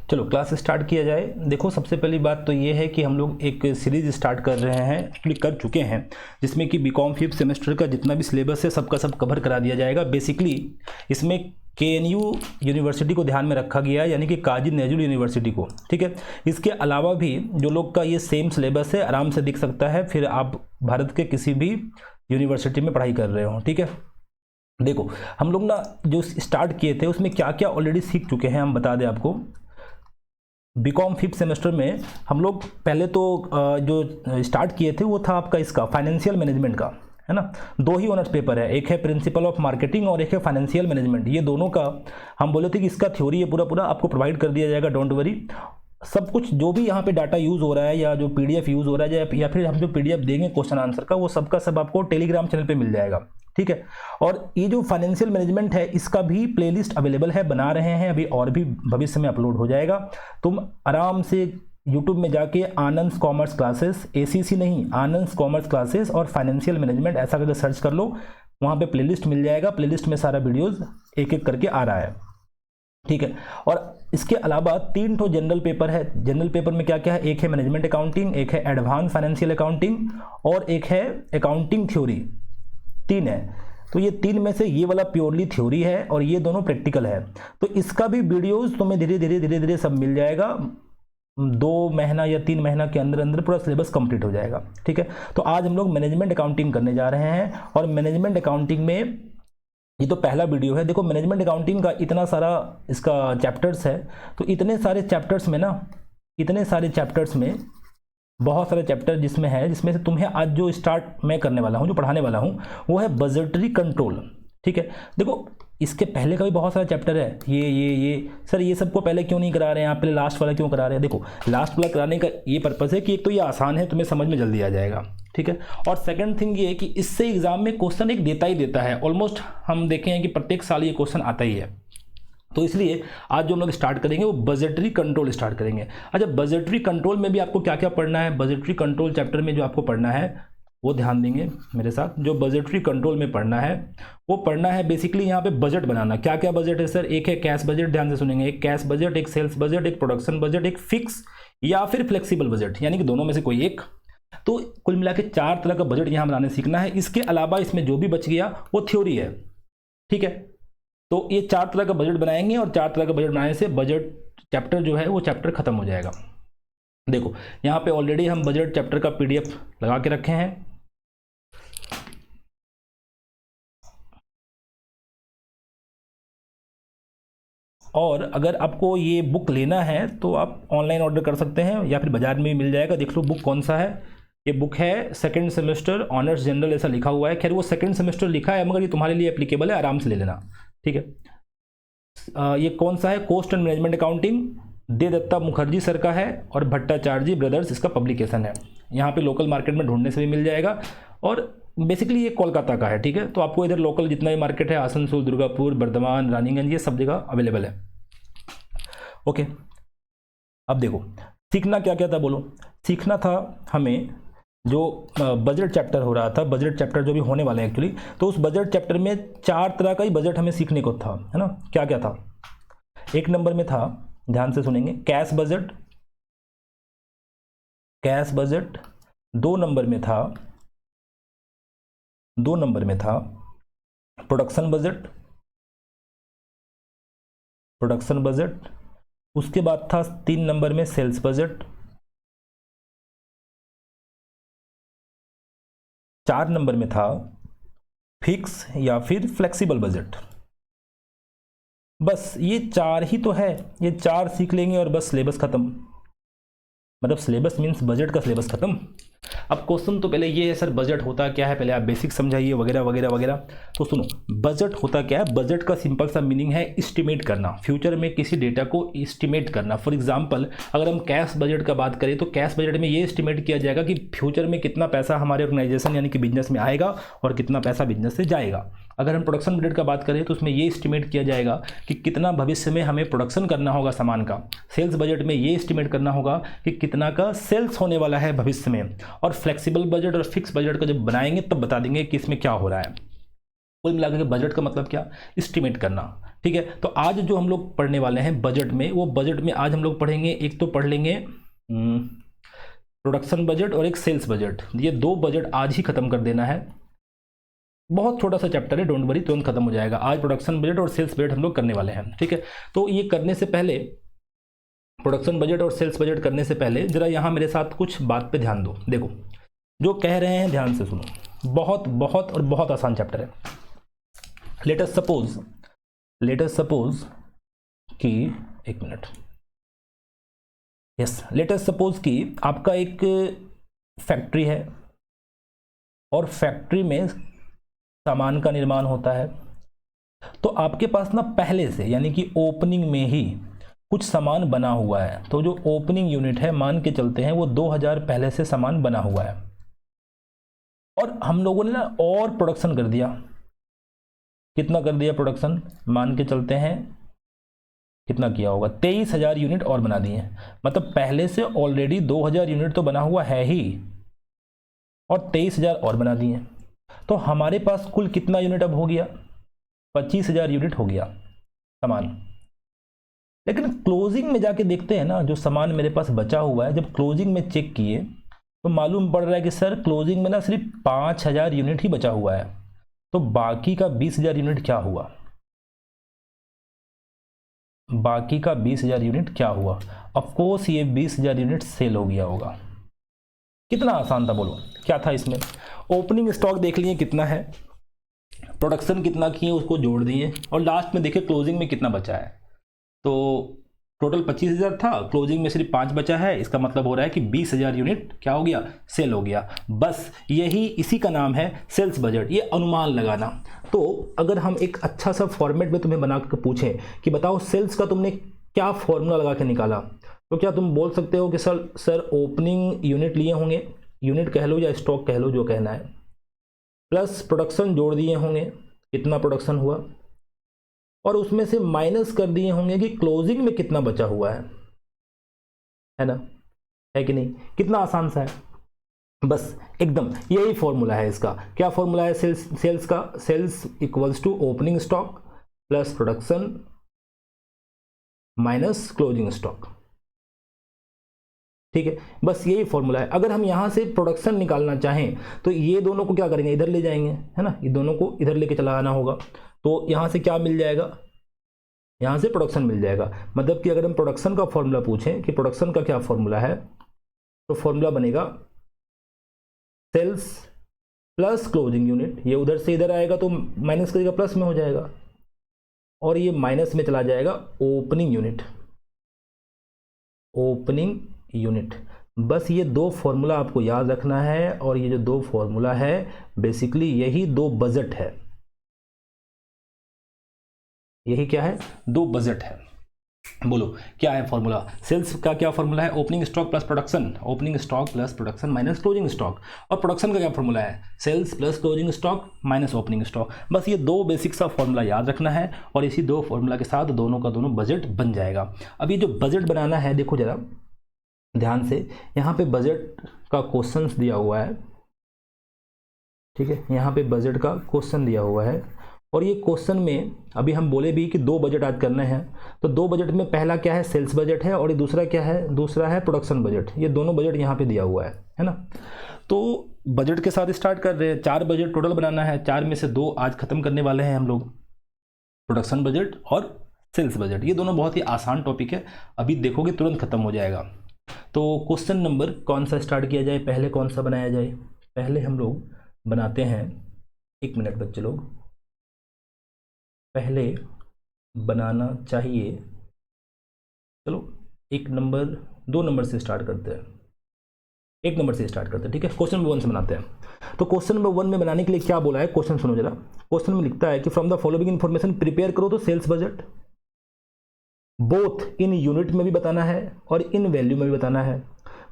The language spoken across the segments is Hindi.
चलो क्लास स्टार्ट किया जाए। देखो सबसे पहली बात तो ये है कि हम लोग एक सीरीज़ स्टार्ट कर रहे हैं, एक्चुअली कर चुके हैं, जिसमें कि बीकॉम 5th सेमेस्टर का जितना भी सिलेबस है सबका सब कवर करा दिया जाएगा। बेसिकली इसमें KNU यूनिवर्सिटी को ध्यान में रखा गया है, यानी कि काजी नजरुल यूनिवर्सिटी को, ठीक है। इसके अलावा भी जो लोग का ये सेम सिलेबस है आराम से दिख सकता है, फिर आप भारत के किसी भी यूनिवर्सिटी में पढ़ाई कर रहे हो, ठीक है। देखो हम लोग ना जो स्टार्ट किए थे उसमें क्या क्या ऑलरेडी सीख चुके हैं हम बता दें आपको। बीकॉम 5th सेमेस्टर में हम लोग पहले तो जो स्टार्ट किए थे वो था आपका इसका फाइनेंशियल मैनेजमेंट का, है ना। 2 ही ऑनर्स पेपर है, एक है प्रिंसिपल ऑफ मार्केटिंग और एक है फाइनेंशियल मैनेजमेंट। ये दोनों का हम बोले थे कि इसका थ्योरी है पूरा आपको प्रोवाइड कर दिया जाएगा, डोंट वरी। सब कुछ जो भी यहाँ पे डाटा यूज़ हो रहा है या जो PDF यूज़ हो रहा है या फिर हम जो PDF देंगे क्वेश्चन आंसर का, वो सबका सब आपको टेलीग्राम चैनल पे मिल जाएगा, ठीक है। और ये जो फाइनेंशियल मैनेजमेंट है इसका भी प्लेलिस्ट अवेलेबल है, बना रहे हैं अभी, और भी भविष्य में अपलोड हो जाएगा। तुम आराम से यूट्यूब में जाके आनंद कॉमर्स क्लासेस, ACC नहीं, आनंद कॉमर्स क्लासेस और फाइनेंशियल मैनेजमेंट ऐसा करके सर्च कर लो, वहाँ पे प्लेलिस्ट मिल जाएगा। प्लेलिस्ट में सारा वीडियोज़ एक एक करके आ रहा है, ठीक है। और इसके अलावा 3 ठो जनरल पेपर है। जनरल पेपर में क्या क्या है, एक है मैनेजमेंट अकाउंटिंग, एक है एडवांस फाइनेंशियल अकाउंटिंग और एक है अकाउंटिंग थ्योरी, 3 है। तो ये 3 में से ये वाला प्योरली थ्योरी है और ये दोनों प्रैक्टिकल है। तो इसका भी वीडियोस तुम्हें धीरे धीरे सब मिल जाएगा। 2 महीना या 3 महीना के अंदर अंदर पूरा सिलेबस कंप्लीट हो जाएगा, ठीक है। तो आज हम लोग मैनेजमेंट अकाउंटिंग करने जा रहे हैं और मैनेजमेंट अकाउंटिंग में ये तो पहला वीडियो है। देखो मैनेजमेंट अकाउंटिंग का इतना सारा इसका चैप्टर्स है, तो इतने सारे चैप्टर्स में बहुत सारे चैप्टर जिसमें से तुम्हें आज जो स्टार्ट मैं करने वाला हूँ, जो पढ़ाने वाला हूँ, वो है बजटरी कंट्रोल, ठीक है। देखो इसके पहले का भी बहुत सारा चैप्टर है। ये सर ये सबको पहले क्यों नहीं करा रहे हैं आप, पहले लास्ट वाला क्यों करा रहे हैं? देखो लास्ट वाला कराने का ये पर्पज़ है कि एक तो ये आसान है, तुम्हें समझ में जल्दी आ जाएगा, ठीक है। और सेकंड थिंग ये है कि इससे एग्जाम में क्वेश्चन एक देता ही देता है। ऑलमोस्ट हम देखे हैं कि प्रत्येक साल ये क्वेश्चन आता ही है। तो इसलिए आज जो हम लोग स्टार्ट करेंगे वो बजटरी कंट्रोल स्टार्ट करेंगे। अच्छा, बजटरी कंट्रोल में भी आपको क्या क्या पढ़ना है, बजटरी कंट्रोल चैप्टर में जो आपको पढ़ना है वो ध्यान देंगे मेरे साथ। जो बजटरी कंट्रोल में पढ़ना है वो पढ़ना है बेसिकली यहाँ पे बजट बनाना। क्या क्या बजट है सर? एक है कैश बजट, ध्यान से सुनेंगे, एक कैश बजट, एक सेल्स बजट, एक प्रोडक्शन बजट, एक फिक्स या फिर फ्लेक्सिबल बजट, यानी कि दोनों में से कोई एक। तो कुल मिला के 4 तरह का बजट यहाँ बनाने सीखना है। इसके अलावा इसमें जो भी बच गया वो थ्योरी है, ठीक है। तो ये 4 तरह का बजट बनाएंगे और 4 तरह का बजट बनाने से बजट चैप्टर जो है वो चैप्टर खत्म हो जाएगा। देखो यहाँ पे ऑलरेडी हम बजट चैप्टर का PDF लगा के रखे हैं। और अगर आपको ये बुक लेना है तो आप ऑनलाइन ऑर्डर कर सकते हैं या फिर बाजार में भी मिल जाएगा। देख लो बुक कौन सा है। ये बुक है 2nd सेमेस्टर ऑनर्स जनरल, ऐसा लिखा हुआ है। खैर वो 2nd सेमेस्टर लिखा है मगर ये तुम्हारे लिए एप्लीकेबल है, आराम से ले लेना, ठीक है। ये कौन सा है? कॉस्ट एंड मैनेजमेंट अकाउंटिंग, दे दत्ता मुखर्जी सर का है और भट्टाचार्य ब्रदर्स इसका पब्लिकेशन है। यहाँ पे लोकल मार्केट में ढूंढने से भी मिल जाएगा और बेसिकली ये कोलकाता का है, ठीक है। तो आपको इधर लोकल जितना भी मार्केट है, आसनसोल, दुर्गापुर, बर्धमान, रानीगंज, ये सब जगह अवेलेबल है, ओके। अब देखो सीखना क्या क्या था, बोलो। सीखना था हमें जो बजट चैप्टर हो रहा था, बजट चैप्टर जो भी होने वाले हैं एक्चुअली, तो उस बजट चैप्टर में 4 तरह का ही बजट हमें सीखने को था, है ना। क्या क्या था? 1 नंबर में था, ध्यान से सुनेंगे, कैश बजट। 2 नंबर में था प्रोडक्शन बजट। उसके बाद था 3 नंबर में सेल्स बजट। 4 नंबर में था फिक्स या फिर फ्लेक्सिबल बजट। बस ये 4 ही तो है, ये 4 सीख लेंगे और बस सिलेबस खत्म। मतलब सिलेबस मीन्स बजट का सिलेबस खत्म। अब क्वेश्चन तो पहले ये है सर बजट होता क्या है, पहले आप बेसिक समझाइए वगैरह वगैरह वगैरह। तो सुनो बजट होता क्या है। बजट का सिंपल सा मीनिंग है एस्टिमेट करना, फ्यूचर में किसी डेटा को एस्टिमेट करना। फॉर एग्जांपल अगर हम कैश बजट का बात करें तो कैश बजट में ये एस्टिमेट किया जाएगा कि फ्यूचर में कितना पैसा हमारे ऑर्गेनाइजेशन यानी कि बिजनेस में आएगा और कितना पैसा बिजनेस से जाएगा। अगर हम प्रोडक्शन बजट का बात करें तो उसमें ये एस्टिमेट किया जाएगा कि कितना भविष्य में हमें प्रोडक्शन करना होगा सामान का। सेल्स बजट में ये एस्टिमेट करना होगा कि कितना का सेल्स होने वाला है भविष्य में। और फ्लेक्सिबल बजट और फिक्स बजट का जब बनाएंगे तब बता देंगे कि इसमें क्या हो रहा है। कुल मिलाकर के बजट का मतलब क्या, एस्टिमेट करना। ठीक है, तो आज जो हम लोग पढ़ने वाले हैं बजट में, वो बजट में आज हम लोग पढ़ेंगे, एक तो पढ़ लेंगे प्रोडक्शन बजट और एक सेल्स बजट। ये दो बजट आज ही खत्म कर देना है। बहुत छोटा सा चैप्टर है, डोंट वरी, तुरंत खत्म हो जाएगा। आज प्रोडक्शन बजट और सेल्स बजट हम लोग करने वाले हैं। ठीक है, तो ये करने से पहले, प्रोडक्शन बजट और सेल्स बजट करने से पहले जरा यहाँ मेरे साथ कुछ बात पे ध्यान दो। देखो जो कह रहे हैं ध्यान से सुनो, बहुत बहुत और बहुत आसान चैप्टर है। लेट अस सपोज कि, एक minute, yes, let us suppose कि आपका एक फैक्ट्री है और फैक्ट्री में सामान का निर्माण होता है। तो आपके पास ना पहले से, यानी कि ओपनिंग में ही कुछ सामान बना हुआ है। तो जो ओपनिंग यूनिट है, मान के चलते हैं वो 2000 पहले से सामान बना हुआ है, और हम लोगों ने ना और प्रोडक्शन कर दिया। कितना कर दिया प्रोडक्शन, मान के चलते हैं कितना किया होगा, 23,000 यूनिट और बना दिए। मतलब पहले से ऑलरेडी 2000 यूनिट तो बना हुआ है ही, और 23,000 और बना दिए। तो हमारे पास कुल कितना यूनिट अब हो गया, 25,000 यूनिट हो गया सामान। लेकिन क्लोजिंग में जाके देखते हैं ना, जो सामान मेरे पास बचा हुआ है, जब क्लोजिंग में चेक किए तो मालूम पड़ रहा है कि सर क्लोजिंग में ना सिर्फ 5,000 यूनिट ही बचा हुआ है। तो बाकी का 20,000 यूनिट क्या हुआ, बाकी का 20,000 यूनिट क्या हुआ? ऑफकोर्स ये 20,000 यूनिट सेल हो गया होगा। कितना आसान था बोलो, क्या था इसमें? ओपनिंग स्टॉक देख लिए कितना है, प्रोडक्शन कितना किए उसको जोड़ दिए, और लास्ट में देखे क्लोजिंग में कितना बचा है। तो टोटल 25,000 था, क्लोजिंग में सिर्फ 5 बचा है। इसका मतलब हो रहा है कि 20,000 यूनिट क्या हो गया, सेल हो गया। बस यही, इसी का नाम है सेल्स बजट, ये अनुमान लगाना। तो अगर हम एक अच्छा सा फॉर्मेट में तुम्हें बना कर पूछें कि बताओ सेल्स का तुमने क्या फॉर्मूला लगा के निकाला, तो क्या तुम बोल सकते हो कि सर ओपनिंग यूनिट लिए होंगे, यूनिट कह लो या स्टॉक कह लो, जो कहना है, प्लस प्रोडक्शन जोड़ दिए होंगे, कितना प्रोडक्शन हुआ, और उसमें से माइनस कर दिए होंगे कि क्लोजिंग में कितना बचा हुआ है ना, है कि नहीं? कितना आसान सा है, बस एकदम यही फॉर्मूला है इसका। क्या फॉर्मूला है सेल्स का? Sales equals to opening stock plus production minus closing stock. ठीक है, बस यही फॉर्मूला है। अगर हम यहां से प्रोडक्शन निकालना चाहें तो ये दोनों को क्या करेंगे, इधर ले जाएंगे, है ना, ये दोनों को इधर लेके चला आना होगा। तो यहां से क्या मिल जाएगा, यहां से प्रोडक्शन मिल जाएगा। मतलब कि अगर हम प्रोडक्शन का फॉर्मूला पूछें कि प्रोडक्शन का क्या फॉर्मूला है, तो फॉर्मूला बनेगा सेल्स प्लस क्लोजिंग यूनिट। ये उधर से इधर आएगा तो माइनस करेगा, प्लस में हो जाएगा, और ये माइनस में चला जाएगा ओपनिंग यूनिट, ओपनिंग यूनिट। बस ये दो फॉर्मूला आपको याद रखना है, और ये जो दो फॉर्मूला है बेसिकली यही दो बजट है। यही क्या है, दो बजट है। बोलो क्या है फॉर्मूला? सेल्स का क्या फॉर्मूला है, opening stock plus production, opening stock plus production minus closing stock. और प्रोडक्शन का क्या फॉर्मूला है, sales plus closing stock minus opening stock. बस ये दो बेसिक सा फॉर्मूला याद रखना है, और इसी दो फॉर्मूला के साथ दोनों का दोनों बजट बन जाएगा। अब ये जो बजट बनाना है, देखो जरा ध्यान से, यहाँ पे बजट का क्वेश्चन दिया हुआ है। ठीक है, यहाँ पे बजट का क्वेश्चन दिया हुआ है, और ये क्वेश्चन में अभी हम बोले भी कि दो बजट आज करने हैं। तो दो बजट में पहला क्या है, सेल्स बजट है, और ये दूसरा क्या है, दूसरा है प्रोडक्शन बजट। ये दोनों बजट यहाँ पे दिया हुआ है ना। तो बजट के साथ स्टार्ट कर रहे हैं। 4 बजट टोटल बनाना है, 4 में से 2 आज खत्म करने वाले हैं हम लोग, प्रोडक्शन बजट और सेल्स बजट। ये दोनों बहुत ही आसान टॉपिक है, अभी देखोगे तुरंत खत्म हो जाएगा। तो क्वेश्चन नंबर कौन सा स्टार्ट किया जाए, पहले कौन सा बनाया जाए? पहले हम लोग बनाते हैं, एक मिनट बच्चे लोग, पहले बनाना चाहिए, चलो एक नंबर, 2 नंबर से स्टार्ट करते हैं, 1 नंबर से स्टार्ट करते हैं। ठीक है, क्वेश्चन नंबर 1 से बनाते हैं। तो क्वेश्चन नंबर 1 में बनाने के लिए क्या बोला है, क्वेश्चन सुनो जरा। क्वेश्चन में लिखता है कि from the following information prepare करो, तो sales budget both in unit में भी बताना है और इन वैल्यू में भी बताना है।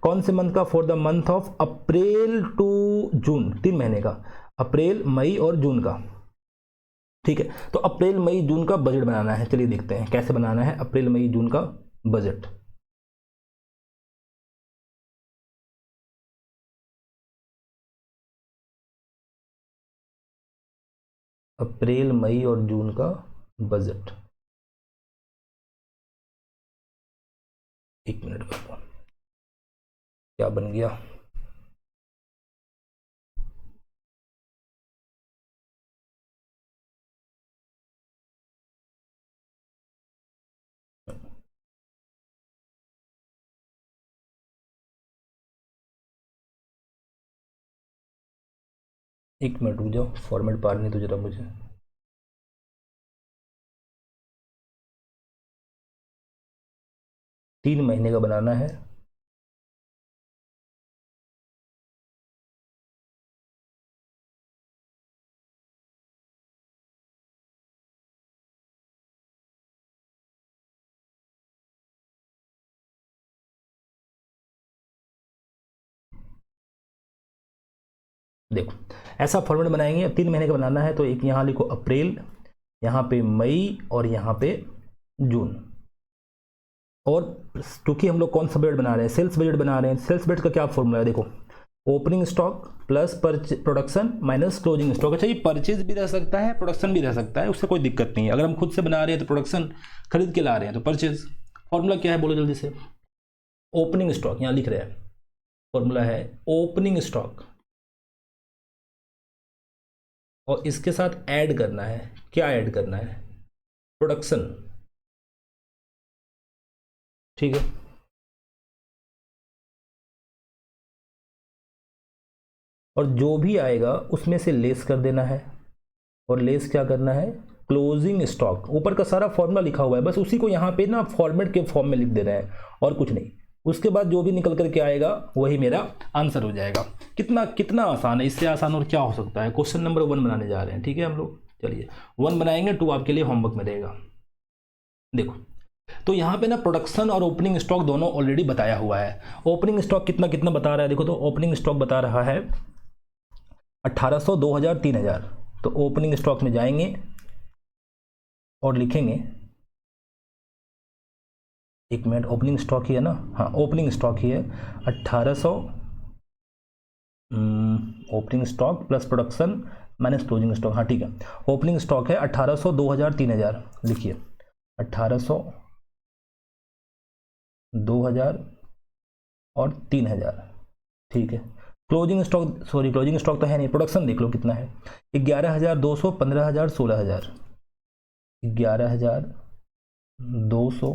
कौन से मंथ का, for the month of April to June, 3 महीने का, अप्रैल मई और जून का। ठीक है, तो अप्रैल मई जून का बजट बनाना है। चलिए देखते हैं कैसे बनाना है अप्रैल मई जून का बजट। अप्रैल मई और जून का बजट। एक मिनट बाबू, क्या बन गया? एक मिनट रुक जाओ, फॉर्मेट पारने तो जरा मुझे। तीन महीने का बनाना है। देखो ऐसा फॉर्मेट बनाएंगे। अब 3 महीने का बनाना है तो एक यहाँ लिखो अप्रैल, यहाँ पे मई और यहाँ पे जून। और क्योंकि हम लोग कौन सा बजट बना रहे हैं, सेल्स बजट बना रहे हैं। सेल्स बजट का क्या फॉर्मूला है? देखो opening stock plus production minus closing stock. अच्छा ये परचेज भी रह सकता है, प्रोडक्शन भी रह सकता है, उससे कोई दिक्कत नहीं है। अगर हम खुद से बना रहे हैं तो प्रोडक्शन, खरीद के ला रहे हैं तो परचेज। फॉर्मूला क्या है बोलो जल्दी से? ओपनिंग स्टॉक, यहाँ लिख रहे हैं फॉर्मूला है ओपनिंग स्टॉक, और इसके साथ ऐड करना है, क्या ऐड करना है? प्रोडक्शन। ठीक है, और जो भी आएगा उसमें से लेस कर देना है। और लेस क्या करना है? Closing stock. ऊपर का सारा फॉर्मूला लिखा हुआ है, बस उसी को यहाँ पे ना फॉर्मेट के फॉर्म में लिख दे रहे हैं और कुछ नहीं। उसके बाद जो भी निकल करके आएगा वही मेरा आंसर हो जाएगा। कितना कितना आसान है, इससे आसान और क्या हो सकता है? क्वेश्चन नंबर 1 बनाने जा रहे हैं, ठीक है हम लोग। चलिए 1 बनाएंगे, 2 आपके लिए होमवर्क में रहेगा। देखो तो यहाँ पे ना प्रोडक्शन और ओपनिंग स्टॉक दोनों ऑलरेडी बताया हुआ है। ओपनिंग स्टॉक कितना कितना बता रहा है? देखो तो ओपनिंग स्टॉक बता रहा है 1800, 2000, 3000। तो ओपनिंग स्टॉक में जाएंगे और लिखेंगे, एक मिनट, ओपनिंग स्टॉक ही है ना? हाँ ओपनिंग स्टॉक ही है 1800 opening stock plus production minus closing stock. हाँ ठीक है, ओपनिंग स्टॉक है 1800, 2000, 3000। लिखिए 1800, 2000 और 3000। ठीक है, closing stock, sorry closing stock तो है नहीं, प्रोडक्शन देख लो कितना है? 11200, 15000, 16000। 11200,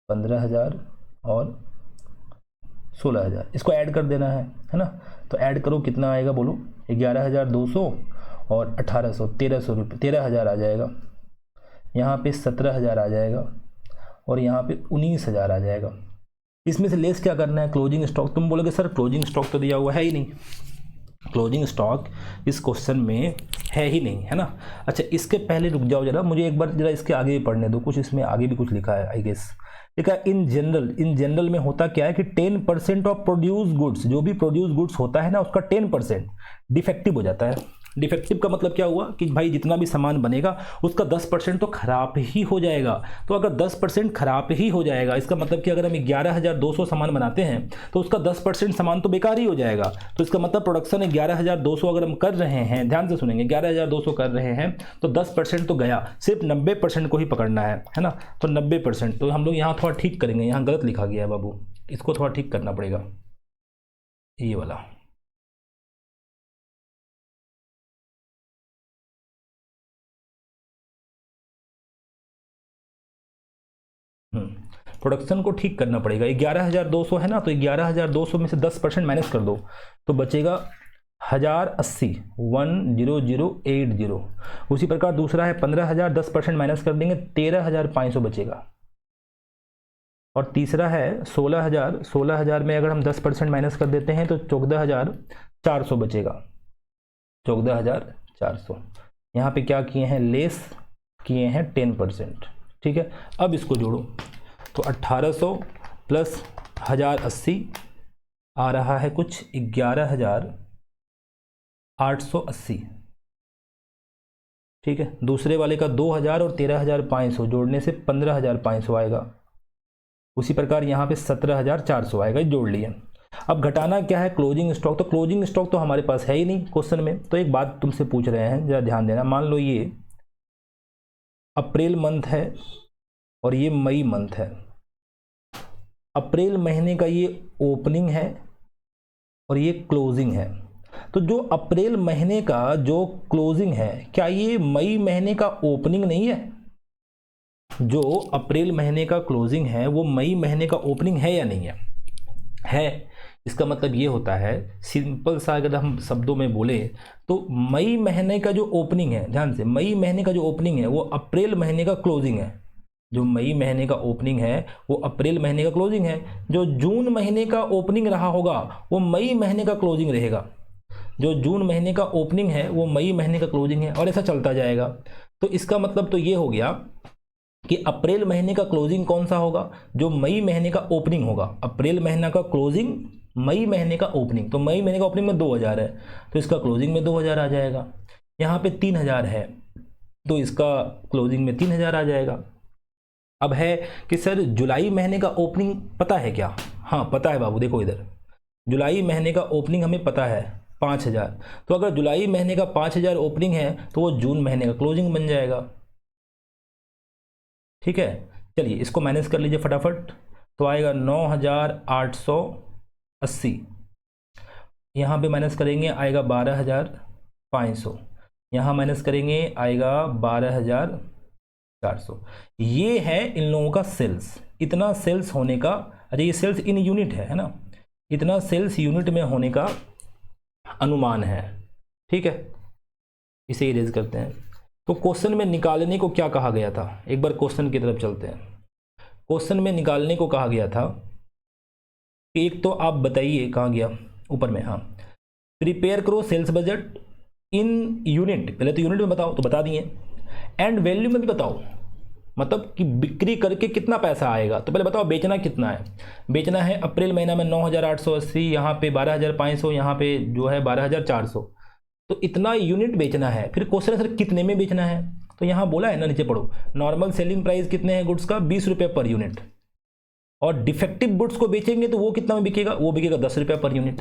15000 और 16000। इसको ऐड कर देना है ना? तो ऐड करो, कितना आएगा बोलो? 11200 और 1800, 1300 रुपये, 13000 आ जाएगा। यहाँ पे 17000 आ जाएगा और यहाँ पे 19000 आ जाएगा। इसमें से लेस क्या करना है? Closing stock. तुम बोलोगे सर क्लोजिंग स्टॉक तो दिया हुआ है ही नहीं, क्लोजिंग स्टॉक इस क्वेश्चन में है ही नहीं, है ना? अच्छा इसके पहले रुक जाओ जरा, मुझे एक बार जरा इसके आगे भी पढ़ने दो, कुछ इसमें आगे भी कुछ लिखा है आई गेस। देखा इन जनरल में होता क्या है कि 10% ऑफ प्रोड्यूस गुड्स, जो भी प्रोड्यूस गुड्स होता है ना उसका 10% डिफेक्टिव हो जाता है। डिफेक्टिव का मतलब क्या हुआ कि भाई जितना भी सामान बनेगा उसका 10% तो खराब ही हो जाएगा। तो अगर 10% खराब ही हो जाएगा, इसका मतलब कि अगर हम 11200 सामान बनाते हैं तो उसका 10% सामान तो बेकार ही हो जाएगा। तो इसका मतलब प्रोडक्शन 11200 अगर हम कर रहे हैं, ध्यान से सुनेंगे, 11200 कर रहे हैं तो 10% तो गया, सिर्फ 90% को ही पकड़ना है ना? तो 90%, तो हम लोग यहाँ थोड़ा ठीक करेंगे, यहाँ गलत लिखा गया है बाबू, इसको थोड़ा ठीक करना पड़ेगा, ये वाला। प्रोडक्शन को ठीक करना पड़ेगा। 11200 है ना, तो 11200 में से 10% माइनस कर दो तो बचेगा 1080, 10080। उसी प्रकार दूसरा है 15000, 10% माइनस कर देंगे 13500 बचेगा। और तीसरा है 16000, 16000 में अगर हम 10% माइनस कर देते हैं तो 14400 बचेगा, 14400। यहाँ पे क्या किए हैं? लेस किए हैं 10%। ठीक है, अब इसको जोड़ो तो 1800 प्लस 1080 आ रहा है कुछ 11880। ठीक है, दूसरे वाले का 2000 और 13500 जोड़ने से 15500 आएगा। उसी प्रकार यहाँ पे 17400 आएगा, जोड़ लिए। अब घटाना क्या है, क्लोजिंग स्टॉक। तो क्लोजिंग स्टॉक तो हमारे पास है ही नहीं क्वेश्चन में। तो एक बात तुमसे पूछ रहे हैं, जरा ध्यान देना। मान लो ये अप्रैल मंथ है और ये मई मंथ है। अप्रैल महीने का ये ओपनिंग है और ये क्लोजिंग है। तो जो अप्रैल महीने का जो क्लोजिंग है, क्या ये मई महीने का ओपनिंग नहीं है? जो अप्रैल महीने का क्लोजिंग है वो मई महीने का ओपनिंग है या नहीं है? है। इसका मतलब ये होता है, सिंपल सा अगर हम शब्दों में बोले तो मई महीने का जो ओपनिंग है, ध्यान से, मई महीने का जो ओपनिंग है वो अप्रैल महीने का क्लोजिंग है। जो मई महीने का ओपनिंग है वो अप्रैल महीने का क्लोजिंग है। जो जून महीने का ओपनिंग रहा होगा वो मई महीने का क्लोजिंग रहेगा। जो जून महीने का ओपनिंग है वो मई महीने का क्लोजिंग है, और ऐसा चलता जाएगा। तो इसका मतलब तो ये हो गया कि अप्रैल महीने का क्लोजिंग कौन सा होगा? जो मई महीने का ओपनिंग होगा। अप्रैल महीना का क्लोजिंग, मई महीने का ओपनिंग। तो मई महीने का ओपनिंग में 2000 है तो इसका क्लोजिंग में 2000 आ जाएगा। यहाँ पे 3000 है तो इसका क्लोजिंग में 3000 आ जाएगा। अब है कि सर जुलाई महीने का ओपनिंग पता है क्या? हाँ पता है बाबू, देखो इधर, जुलाई महीने का ओपनिंग हमें पता है 5000। तो अगर जुलाई महीने का 5000 ओपनिंग है तो वो जून महीने का क्लोजिंग बन जाएगा। ठीक है, चलिए इसको माइनस कर लीजिए फटाफट। तो आएगा 9880। यहाँ पे माइनस करेंगे आएगा 12500। यहाँ माइनस करेंगे आएगा 12400। ये है इन लोगों का सेल्स। इतना सेल्स होने का, अरे ये सेल्स इन यूनिट है ना, इतना सेल्स यूनिट में होने का अनुमान है। ठीक है, इसे इरेज करते हैं। तो क्वेश्चन में निकालने को क्या कहा गया था? एक बार क्वेश्चन की तरफ चलते हैं। क्वेश्चन में निकालने को कहा गया था कि एक तो आप बताइए, कहाँ गया ऊपर में, हाँ, प्रिपेयर करो सेल्स बजट इन यूनिट। पहले तो यूनिट में बताओ, तो बता दिए, एंड वैल्यू में भी बताओ, मतलब कि बिक्री करके कितना पैसा आएगा। तो पहले बताओ बेचना कितना है। बेचना है अप्रैल महीना में 9880, यहाँ पे 12500, यहाँ पे जो है 12400। तो इतना यूनिट बेचना है। फिर क्वेश्चन है सर कितने में बेचना है? तो यहाँ बोला है ना, नीचे पढ़ो, नॉर्मल सेलिंग प्राइस कितने हैं गुड्स का? 20 रुपये पर यूनिट। और डिफेक्टिव गुड्स को बेचेंगे तो वो कितना में बिकेगा? वो बिकेगा 10 रुपये पर यूनिट।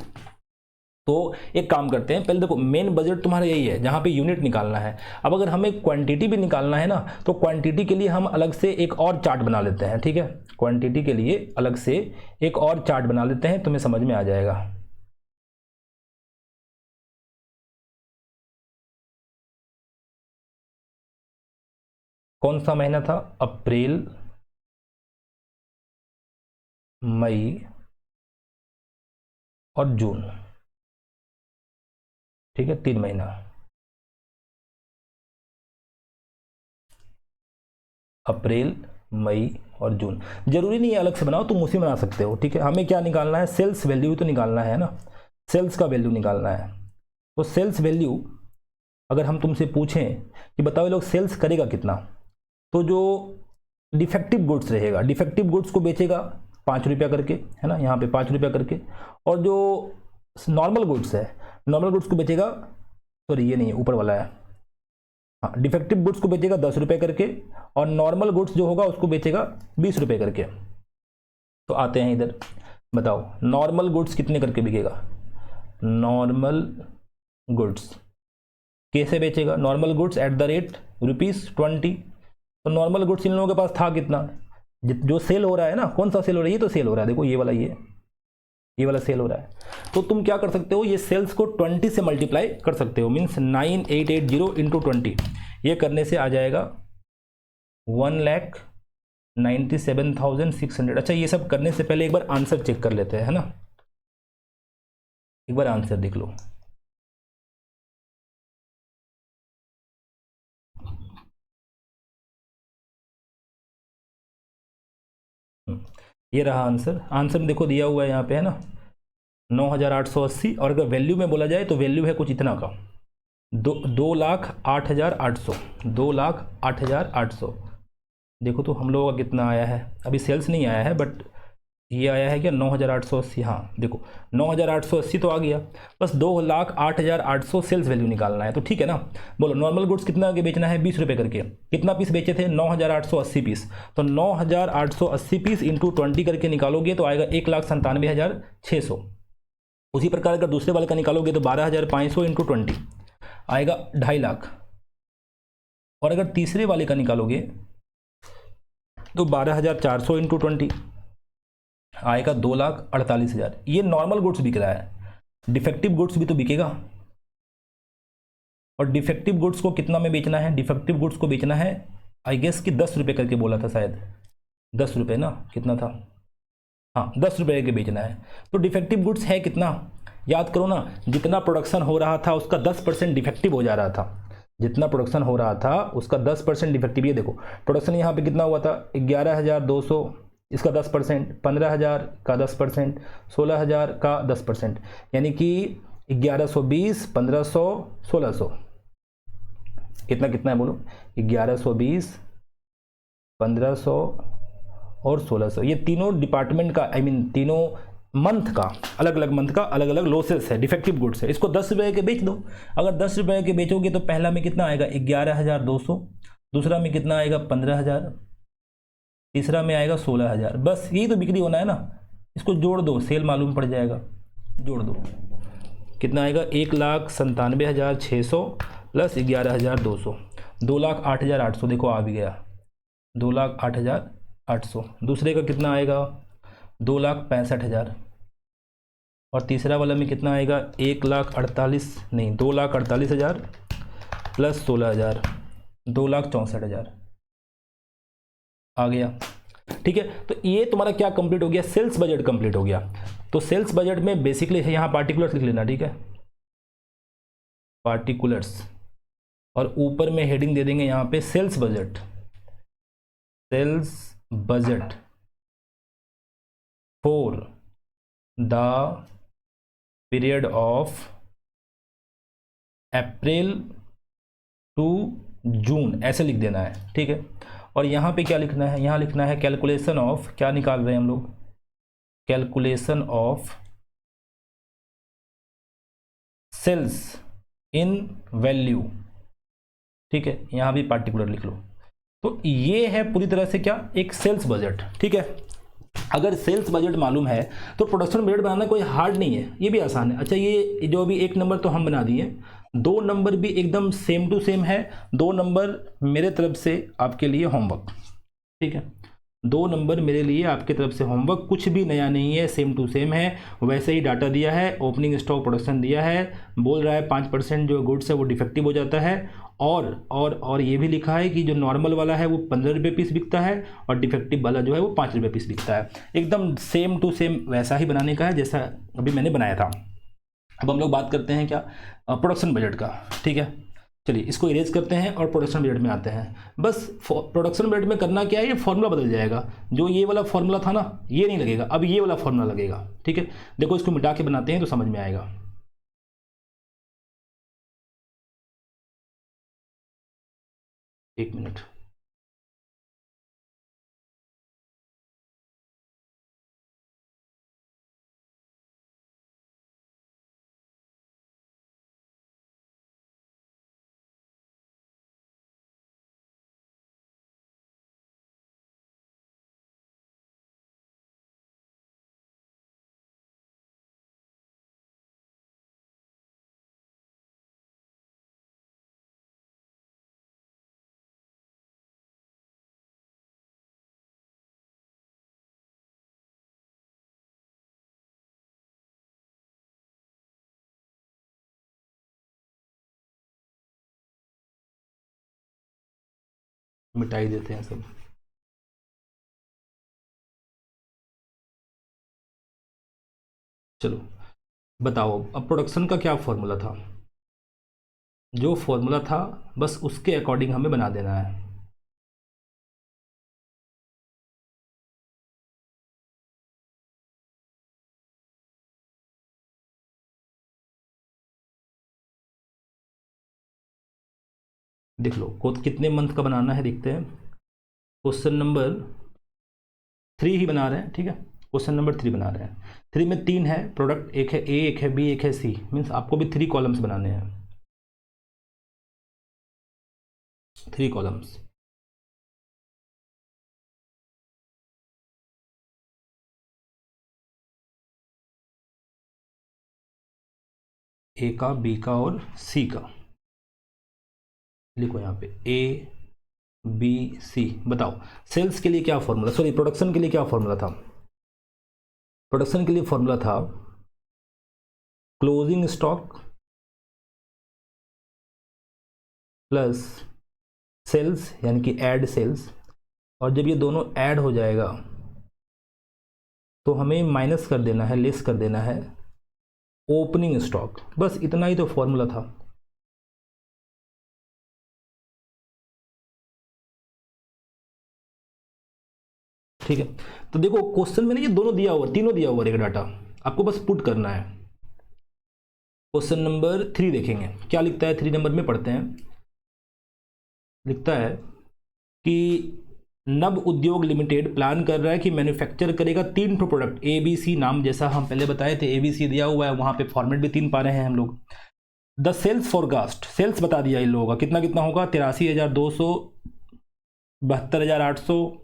तो एक काम करते हैं, पहले देखो मेन बजट तुम्हारा यही है जहाँ पे यूनिट निकालना है। अब अगर हमें क्वांटिटी भी निकालना है ना, तो क्वांटिटी के लिए हम अलग से एक और चार्ट बना लेते हैं। ठीक है, क्वांटिटी के लिए अलग से एक और चार्ट बना लेते हैं, तुम्हें समझ में आ जाएगा। कौन सा महीना था? अप्रैल, मई और जून। ठीक है, 3 महीना। अप्रैल, मई और जून। जरूरी नहीं है अलग से बनाओ, तुम उसी बना सकते हो। ठीक है, हमें क्या निकालना है? सेल्स वैल्यू तो निकालना है ना, सेल्स का वैल्यू निकालना है। तो सेल्स वैल्यू अगर हम तुमसे पूछें कि बताओ ये लोग सेल्स करेगा कितना, तो जो डिफेक्टिव गुड्स रहेगा, डिफेक्टिव गुड्स को बेचेगा 5 रुपया करके, है ना, यहाँ पे 5 रुपया करके। और जो नॉर्मल गुड्स है, नॉर्मल गुड्स को बेचेगा, सॉरी ये नहीं है, ऊपर वाला है, हाँ, डिफेक्टिव गुड्स को बेचेगा 10 रुपये करके, और नॉर्मल गुड्स जो होगा उसको बेचेगा 20 रुपये करके। तो आते हैं इधर, बताओ नॉर्मल गुड्स कितने करके बिकेगा? नॉर्मल गुड्स कैसे बेचेगा? Normal goods at the rate ₹20। तो नॉर्मल गुड्स इन लोगों के पास था कितना? जो सेल हो रहा है ना, कौन सा सेल हो रहा है? ये तो सेल हो रहा है, देखो ये वाला, ये वाला सेल हो रहा है। तो तुम क्या कर सकते हो, ये सेल्स को 20 से मल्टीप्लाई कर सकते हो, मीन्स 9880 इंटू 20। ये करने से आ जाएगा 1,97,600। अच्छा, ये सब करने से पहले एक बार आंसर चेक कर लेते हैं, है ना, एक बार आंसर देख लो। ये रहा आंसर। आंसर में देखो दिया हुआ है यहाँ पे, है ना, 9880। और अगर वैल्यू में बोला जाए तो वैल्यू है कुछ इतना का, 2,08,800। 2,08,800। देखो तो हम लोगों का कितना आया है। अभी सेल्स नहीं आया है, बट ये आया है क्या 9,880, हाँ देखो 9,880 तो आ गया, बस 2,08,800 सेल्स वैल्यू निकालना है। तो ठीक है ना, बोलो नॉर्मल गुड्स कितना आगे बेचना है 20 रुपये करके, कितना पीस बेचे थे 9,880 पीस, तो 9,880 पीस इंटू 20 करके निकालोगे तो आएगा 1,97,600। उसी प्रकार अगर दूसरे वाले का निकालोगे तो 12,500 इंटू 20 आएगा 2.5 लाख, और अगर तीसरे वाले का निकालोगे तो 12,400 इंटू 20 आएगा 2,48,000। ये नॉर्मल गुड्स बिक रहा है, डिफेक्टिव गुड्स भी तो बिकेगा। और डिफेक्टिव गुड्स को कितना में बेचना है, डिफेक्टिव गुड्स को बेचना है आई गेस कि 10 रुपये करके बोला था शायद, 10 रुपये ना, कितना था, हाँ 10 रुपये के बेचना है। तो डिफेक्टिव गुड्स है कितना, याद करो ना, जितना प्रोडक्शन हो रहा था उसका 10% डिफेक्टिव हो जा रहा था, जितना प्रोडक्शन हो रहा था उसका 10% डिफेक्टिव। ये देखो प्रोडक्शन यहाँ पे कितना हुआ था 11,200, इसका 10%, 15,000 का 10%, 16,000 का 10%, यानी कि 1120, 1500, 1600, कितना कितना है बोलो, 1120, 1500 और 1600। ये तीनों डिपार्टमेंट का तीनों मंथ का, अलग अलग मंथ का अलग अलग लॉसेस है, डिफेक्टिव गुड्स है। इसको 10 रुपये के बेच दो। अगर 10 रुपये के बेचोगे तो पहला में कितना आएगा 11,200, दूसरा में कितना आएगा 15,000, तीसरा में आएगा 16,000। बस यही तो बिक्री होना है ना। इसको जोड़ दो, सेल मालूम पड़ जाएगा, जोड़ दो कितना आएगा 1,97,600 प्लस 11,200, 2,08,800। देखो आ भी गया 2,08,800। दूसरे का कितना आएगा 2,65,000, और तीसरा वाला में कितना आएगा 2,48,000 प्लस 16,000, 2,64,000 आ गया। ठीक है, तो ये तुम्हारा क्या कंप्लीट हो गया, सेल्स बजट कंप्लीट हो गया। तो सेल्स बजट में बेसिकली यहाँ पार्टिकुलर्स लिख लेना, ठीक है, पार्टिकुलर्स, और ऊपर में हेडिंग दे देंगे यहाँ पे sales budget, sales budget for the period of April to June, ऐसे लिख देना है। ठीक है, और यहाँ पे क्या लिखना है, यहाँ लिखना है कैलकुलेशन ऑफ, क्या निकाल रहे हैं हम लोग, calculation of sales in value. ठीक है, यहाँ भी पार्टिकुलर लिख लो। तो ये है पूरी तरह से क्या, एक सेल्स बजट। ठीक है, अगर सेल्स बजट मालूम है तो प्रोडक्शन बजट बनाना कोई हार्ड नहीं है, ये भी आसान है। अच्छा, ये जो अभी 1 नंबर तो हम बना दिए, 2 नंबर भी एकदम सेम टू सेम है। 2 नंबर मेरे तरफ से आपके लिए होमवर्क, ठीक है, 2 नंबर मेरे लिए आपके तरफ से होमवर्क, कुछ भी नया नहीं है, सेम टू सेम है। वैसे ही डाटा दिया है, ओपनिंग स्टॉक प्रोडक्शन दिया है, बोल रहा है 5% जो गुड्स है वो डिफेक्टिव हो जाता है, और ये भी लिखा है कि जो नॉर्मल वाला है वो 15 रुपये पीस बिकता है, और डिफेक्टिव वाला जो है वो 5 रुपये पीस बिकता है। एकदम सेम टू सेम वैसा ही बनाने का है जैसा अभी मैंने बनाया था। अब हम लोग बात करते हैं क्या, प्रोडक्शन बजट का। ठीक है, चलिए इसको इरेज करते हैं और प्रोडक्शन बजट में आते हैं। बस प्रोडक्शन बजट में करना क्या है, ये फॉर्मूला बदल जाएगा। जो ये वाला फॉर्मूला था ना, ये नहीं लगेगा, अब ये वाला फॉर्मूला लगेगा। ठीक है, देखो इसको मिटा के बनाते हैं तो समझ में आएगा। एक मिनट, मिटाई देते हैं सब। चलो बताओ, अब प्रोडक्शन का क्या फॉर्मूला था, जो फॉर्मूला था बस उसके अकॉर्डिंग हमें बना देना है। देख लो कितने मंथ का बनाना है, देखते हैं। क्वेश्चन नंबर 3 ही बना रहे हैं, ठीक है, क्वेश्चन नंबर 3 बना रहे हैं। 3 में 3 है प्रोडक्ट, एक है ए, एक है बी, एक है सी, मीन्स आपको भी 3 कॉलम्स बनाने हैं, 3 कॉलम्स। ए का, बी का और सी का। लिखो यहाँ पे ए बी सी। बताओ सेल्स के लिए क्या फॉर्मूला, सॉरी प्रोडक्शन के लिए क्या फॉर्मूला था? प्रोडक्शन के लिए फॉर्मूला था क्लोजिंग स्टॉक प्लस सेल्स, यानी कि ऐड सेल्स। और जब ये दोनों ऐड हो जाएगा तो हमें माइनस कर देना है, लेस कर देना है ओपनिंग स्टॉक। बस इतना ही तो फॉर्मूला था। ठीक है, तो देखो क्वेश्चन में ना ये दोनों दिया हुआ, तीनों दिया हुआ रहेगा डाटा, आपको बस पुट करना है। क्वेश्चन नंबर 3 देखेंगे क्या लिखता है। 3 नंबर में पढ़ते हैं, लिखता है कि नव उद्योग लिमिटेड प्लान कर रहा है कि मैन्युफैक्चर करेगा 3 प्रोडक्ट ए बी सी, नाम जैसा हम पहले बताए थे, ए बी सी दिया हुआ है, वहां पे फॉर्मेट भी 3 पा रहे हैं हम लोग। द सेल्स फॉरकास्ट, सेल्स बता दिया इन लोगों का कितना कितना होगा, 83,200, 72,800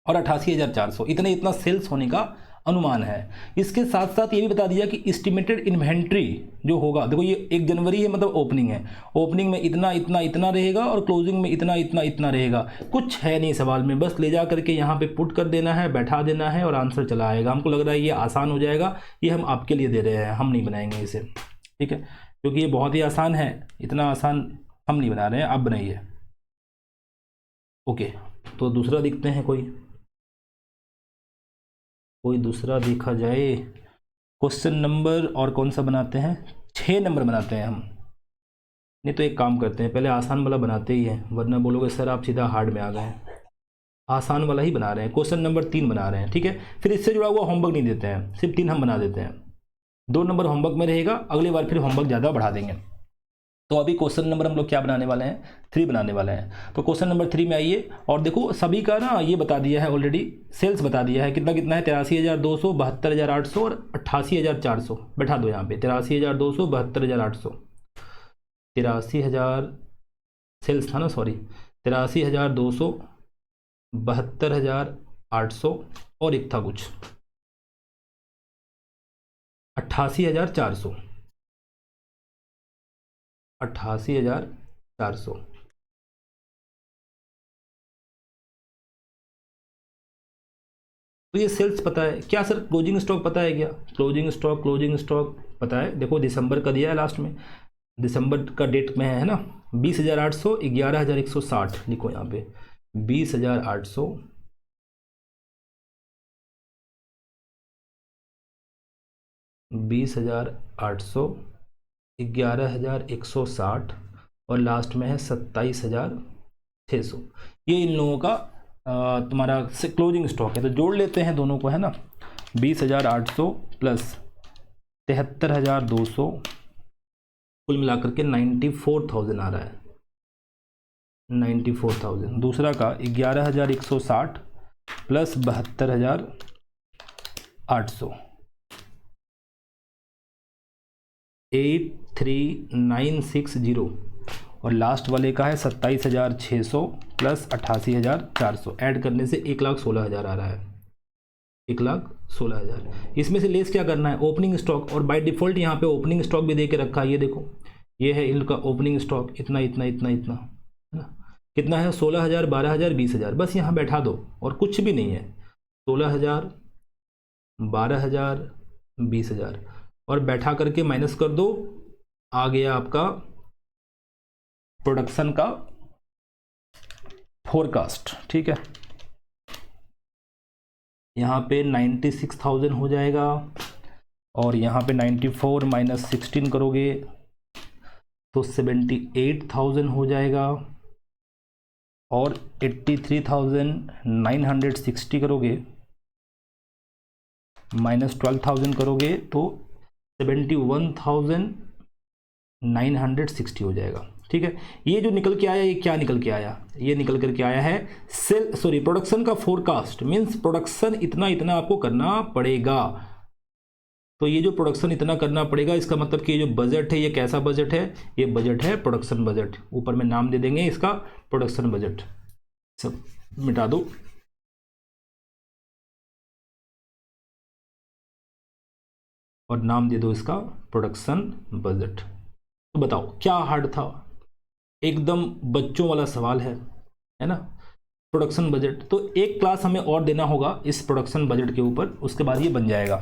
और 88,400, इतना सेल्स होने का अनुमान है। इसके साथ साथ ये भी बता दिया कि एस्टिमेटेड इन्वेंट्री जो होगा, देखो ये 1 जनवरी है, मतलब ओपनिंग है, ओपनिंग में इतना इतना इतना रहेगा और क्लोजिंग में इतना इतना इतना रहेगा। कुछ है नहीं सवाल में, बस ले जा करके यहाँ पे पुट कर देना है, बैठा देना है और आंसर चला आएगा। हमको लग रहा है ये आसान हो जाएगा, ये हम आपके लिए दे रहे हैं, हम नहीं बनाएंगे इसे, ठीक है, क्योंकि ये बहुत ही आसान है, इतना आसान हम नहीं बना रहे हैं, आप बनाइए। ओके, तो दूसरा देखते हैं, कोई दूसरा देखा जाए। क्वेश्चन नंबर और कौन सा बनाते हैं, 6 नंबर बनाते हैं हम। नहीं तो एक काम करते हैं, पहले आसान वाला बनाते ही हैं, वरना बोलोगे सर आप सीधा हार्ड में आ गए। आसान वाला ही बना रहे हैं, क्वेश्चन नंबर 3 बना रहे हैं, ठीक है। फिर इससे जुड़ा हुआ होमवर्क नहीं देते हैं, सिर्फ 3 हम बना देते हैं। 2 नंबर होमवर्क में रहेगा, अगली बार फिर होमवर्क ज़्यादा बढ़ा देंगे। तो अभी क्वेश्चन नंबर हम लोग क्या बनाने वाले हैं, 3 बनाने वाले हैं। तो क्वेश्चन नंबर 3 में आइए, और देखो सभी का ना ये बता दिया है ऑलरेडी, सेल्स बता दिया है कितना कितना है, 83,200, 72,800 और 88,400। बैठा दो यहाँ पे 83,200, 72,800, 83,000 सेल्स था ना, सॉरी 83,200, 72,800 और एक था कुछ 88,400, 88,400। तो ये सेल्स पता है क्या सर, क्लोजिंग स्टॉक पता है क्या? क्लोजिंग स्टॉक पता है, देखो दिसंबर का दिया है लास्ट में, दिसंबर का डेट में है ना, 20,800, 11,160, लिखो यहाँ पे 20,800, 20,800, 11,160 और लास्ट में है 27,600। ये इन लोगों का तुम्हारा क्लोजिंग स्टॉक है। तो जोड़ लेते हैं दोनों को, है ना, 20,800 प्लस 73,200, कुल मिलाकर के 94,000 आ रहा है, 94,000। दूसरा का 11,160 प्लस 72,800, 83,960 और लास्ट वाले का है 27,600 प्लस 88,400। ऐड करने से 1,16,000 आ रहा है, 1,16,000। इसमें से लेस क्या करना है, ओपनिंग स्टॉक, और बाय डिफ़ॉल्ट यहाँ पे ओपनिंग स्टॉक भी दे के रखा है, ये देखो ये है इनका ओपनिंग स्टॉक, इतना इतना इतना इतना, है ना, कितना है 16,000, 12,000, 20,000, बस यहाँ बैठा दो और कुछ भी नहीं है, 16,000, 12,000, 20,000 और बैठा करके माइनस कर दो, आ गया आपका प्रोडक्शन का फोरकास्ट, ठीक है। यहाँ पे 96,000 हो जाएगा और यहाँ पे 94 माइनस 16 करोगे तो 78,000 हो जाएगा और 83,960 करोगे माइनस 12,000 करोगे तो 71,960 हो जाएगा। ठीक है। ये जो निकल के आया, ये क्या निकल के आया, ये निकल करके आया है प्रोडक्शन का फोरकास्ट, मीन्स प्रोडक्शन इतना इतना आपको करना पड़ेगा। तो ये जो प्रोडक्शन इतना करना पड़ेगा, इसका मतलब कि ये जो बजट है, ये कैसा बजट है, ये बजट है प्रोडक्शन बजट। ऊपर में नाम दे देंगे इसका प्रोडक्शन बजट, सब मिटा दो। और नाम दे दो इसका प्रोडक्शन बजट। तो बताओ क्या हार्ड था, एकदम बच्चों वाला सवाल है ना। प्रोडक्शन बजट तो एक क्लास हमें और देना होगा इस प्रोडक्शन बजट के ऊपर, उसके बाद ये बन जाएगा।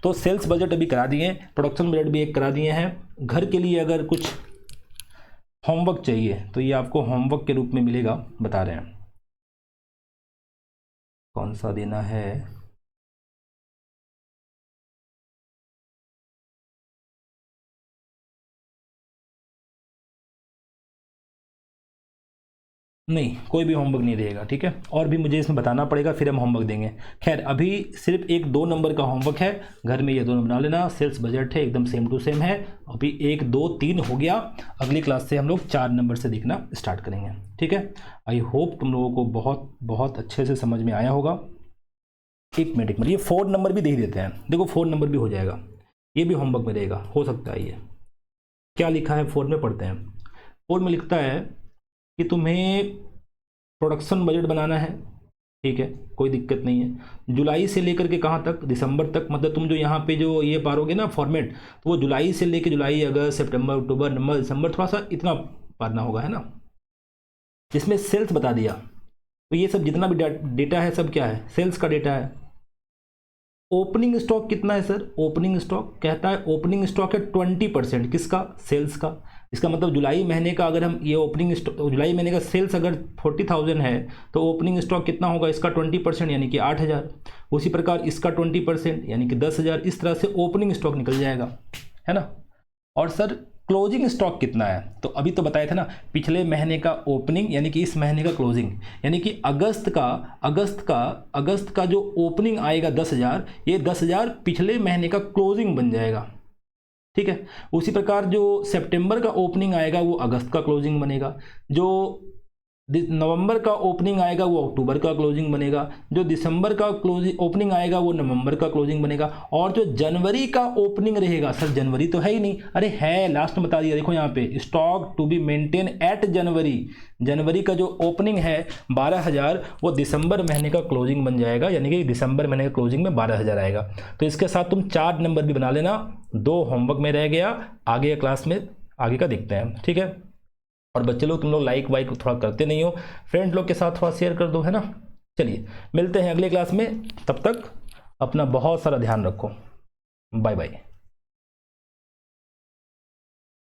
तो सेल्स बजट अभी करा दिए, प्रोडक्शन बजट भी एक करा दिए हैं। घर के लिए अगर कुछ होमवर्क चाहिए तो ये आपको होमवर्क के रूप में मिलेगा, बता रहे हैं कौन सा देना है। नहीं, कोई भी होमवर्क नहीं रहेगा, ठीक है। और भी मुझे इसमें बताना पड़ेगा, फिर हम होमवर्क देंगे। खैर अभी सिर्फ 1-2 नंबर का होमवर्क है, घर में ये दोनों बना लेना। सेल्स बजट है, एकदम सेम टू सेम है। अभी 1, 2, 3 हो गया, अगली क्लास से हम लोग 4 नंबर से देखना स्टार्ट करेंगे, ठीक है। आई होप तुम लोगों को बहुत बहुत अच्छे से समझ में आया होगा। एक मिनट, ये 4 नंबर भी दे ही देते हैं, देखो 4 नंबर भी हो जाएगा, ये भी होमवर्क में रहेगा, हो सकता है। ये क्या लिखा है 4 में, पढ़ते हैं। 4 में लिखता है कि तुम्हें प्रोडक्शन बजट बनाना है, ठीक है, कोई दिक्कत नहीं है। जुलाई से लेकर के कहाँ तक, दिसंबर तक। मतलब तुम जो यहाँ पे जो ये पारोगे ना फॉर्मेट, तो वो जुलाई से लेकर जुलाई, अगस्त, सितंबर, अक्टूबर, नवंबर, दिसंबर, थोड़ा सा इतना पारना होगा, है ना। जिसमें सेल्स बता दिया, तो ये सब जितना भी डेटा है सब क्या है, सेल्स का डेटा है। ओपनिंग स्टॉक कितना है सर, ओपनिंग स्टॉक कहता है, ओपनिंग स्टॉक है 20%, किसका, सेल्स का। इसका मतलब जुलाई महीने का अगर हम ये ओपनिंग स्टॉक, जुलाई महीने का सेल्स अगर 40,000 है तो ओपनिंग स्टॉक कितना होगा, इसका 20% यानी कि 8,000। उसी प्रकार इसका 20% यानी कि 10,000। इस तरह से ओपनिंग स्टॉक निकल जाएगा, है ना। और सर क्लोजिंग स्टॉक कितना है, तो अभी तो बताया था ना, पिछले महीने का ओपनिंग यानी कि इस महीने का क्लोजिंग, यानी कि अगस्त का जो ओपनिंग आएगा 10,000, ये 10,000 पिछले महीने का क्लोजिंग बन जाएगा, ठीक है। उसी प्रकार जो सितंबर का ओपनिंग आएगा वो अगस्त का क्लोजिंग बनेगा, जो नवंबर का ओपनिंग आएगा वो अक्टूबर का क्लोजिंग बनेगा, जो दिसंबर का क्लोजिंग ओपनिंग आएगा वो नवंबर का क्लोजिंग बनेगा, और जो जनवरी का ओपनिंग रहेगा, सर जनवरी तो है ही नहीं, अरे है, लास्ट में बता दिया, देखो यहाँ पे stock to be maintain at January. जनवरी का जो ओपनिंग है 12,000, वो दिसंबर महीने का क्लोजिंग बन जाएगा, यानी कि दिसंबर महीने का क्लोजिंग में 12,000 आएगा। तो इसके साथ तुम 4 नंबर भी बना लेना, 2 होमवर्क में रह गया, आगे क्लास में आगे का देखते हैं, ठीक है। और बच्चे लोग तुम लोग लाइक वाइक थोड़ा करते नहीं हो, फ्रेंड लोग के साथ थोड़ा शेयर कर दो, है ना। चलिए मिलते हैं अगले क्लास में, तब तक अपना बहुत सारा ध्यान रखो, बाय बाय।